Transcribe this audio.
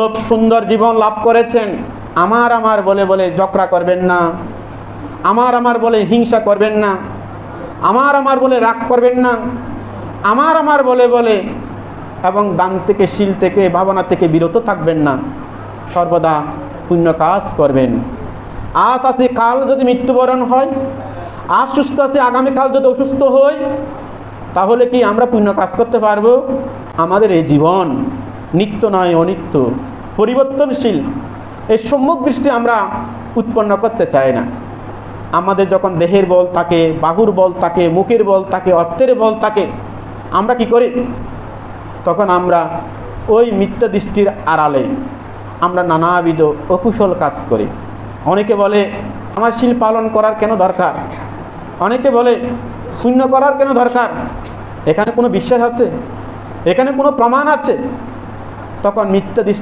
দুর্লভ সুন্দর জীবন লাভ করেছেন, আমার আমার বলে বলে ঝগড়া করবেন না, আমার আমার বলে হিংসা করবেন না, আমার আমার বলে রাগ করবেন না, আমার আমার বলে বলে এবং দান থেকে শীল থেকে ভাবনা থেকে বিরত থাকবেন না, সর্বদা পুণ্য কাজ করবেন। আজ আছে কাল যদি মৃত্যুবরণ হয়, আজ সুস্থ আছে আগামীকাল যদি অসুস্থ হই, তাহলে কি আমরা পুণ্য কাজ করতে পারবো? আমাদের এই জীবন নিত্য নয় অনিত্য, পরিবর্তনশীল। এই সম্যক দৃষ্টি আমরা উৎপন্ন করতে চাই না। আমাদের যখন দেহের বল থাকে, বাহুর বল থাকে, মুখের বল থাকে, অর্থের বল থাকে, আমরা কি করি? তখন আমরা ওই মিথ্যা দৃষ্টির আড়ালে আমরা নানাবিধ অকুশল কাজ করি। অনেকে বলে আমার শীল পালন করার কেন দরকার, অনেকে বলে শূন্য করার কেন দরকার, এখানে কোনো বিশ্বাস আছে, এখানে কোনো প্রমাণ আছে? তখন মিথ্যা দৃষ্টি